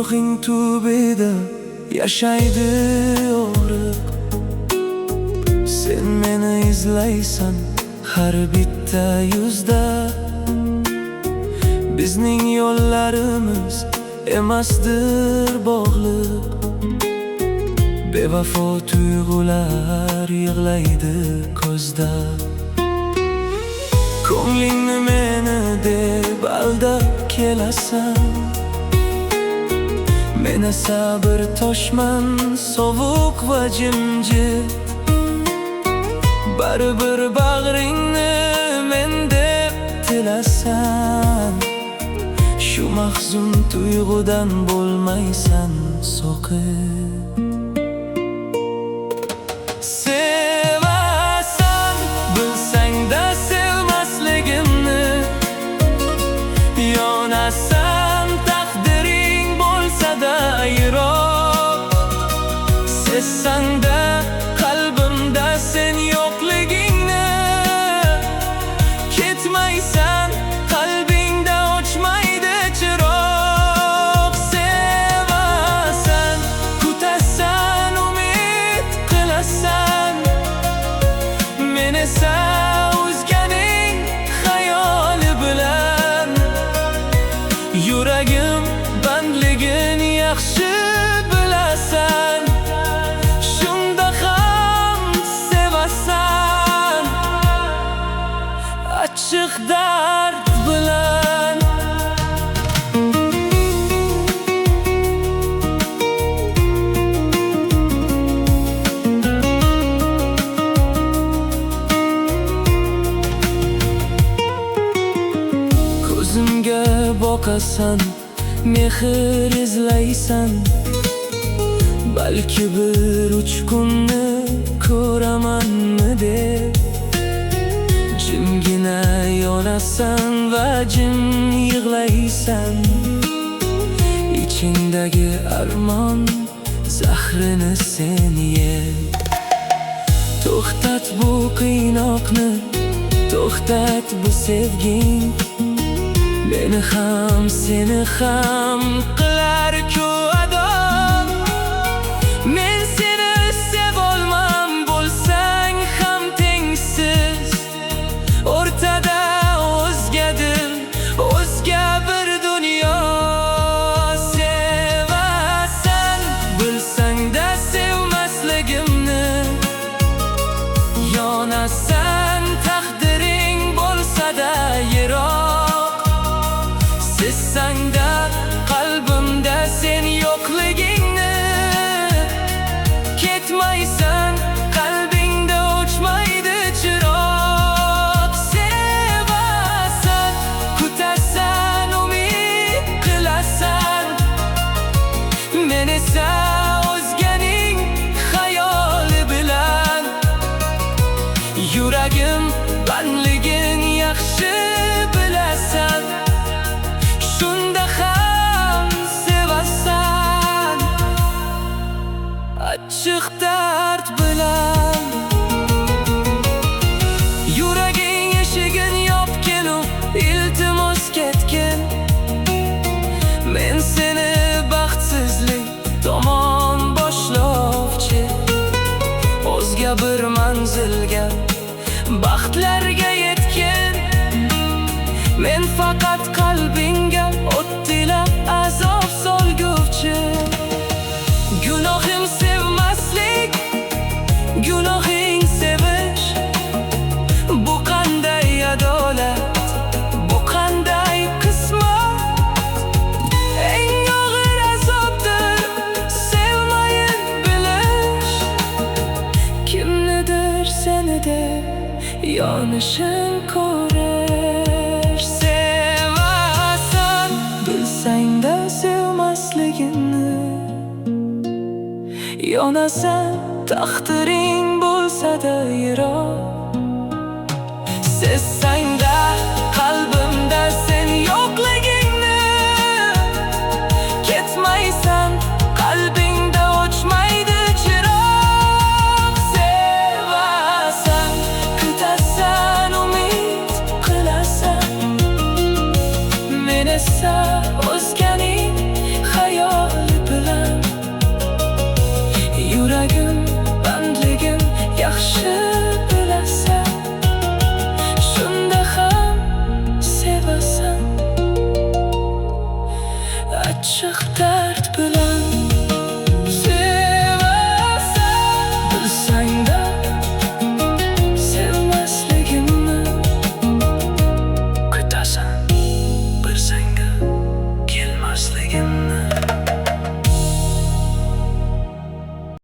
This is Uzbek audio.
gunohing tubida yashaydi og'riq. Sen meni izlaysan har bitta yuzda. Bizning yo'llarimiz emasdir bog'liq. Bevafo tuyg'ular yig'laydi ko'zda. Ko'nglingni meni deb aldab kelasan. Men sabr toshman, sovuq va jimjit. Baribir bag'ringni men deb tilasan. Shu mahzun tuyg'udan bo'lmaysan so'qib. Sevasan, bilsang-da sevmasligimni. Yonasan, taqdiring bo'lsa-da yiroq. Sezsang-da qalbimda sen yo'qligingni. Ketmaysan, qalbingda o'chmaydi chiroq. Sevasan, kutasan, umid qilasan. Men esa o'zganing xayoli bilan. Yuragim bandligini yaxshi bilasan. Shunda ham sevasan, achchiq dard bilan. Ko'zimga boqasan, mehr izlaysan. Balki bir uch kunni ko'ramanmi deb. Jimgina yonasan va jim yig'laysan. Ichingdagi armon zahrini sen ye. To'xtat bu qiynoqni, to'xtat bu sevging. Meni ham seni ham qilar-ku adam. Men seni sevolmam, bo'lsang ham tengsiz. O'rtada o'zgadir, o'zga bir dunyo. Sevasan, bilsang-da sevmasligimni. Yonasan, taqdiring bo'lsa-da yiroq. Sezsang-da qalbimda sen yo'qligingni. Ketmaysan, qalbingda o'chmaydi chiroq. Sevasan, kutasan, umid qilasan. Men esa o'zganing xayoli bilan. Yuragim bandligini yaxshi bilasan. Shunda ham sevasan, achchiq dard bilan. Yuraging eshigin yopgin, iltimos ketgin. Men seni baxtsizlik tomon boshlovchi. O'zga bir manzilga, baxtlarga yetgin. Men faqat qalbingga o'tdila azob solguvchi. Gunohim sevmaslik, gunohing sevish. Bu qanday adolat, bu qanday qismat. Eng og'ir azobdir sevmayin bilish. Kimnidir seni deb yonishing ko'rish. Sevasan, bilsang-da sevmasligini. Yonasan, taqdiring bo'lsa-da yiroq.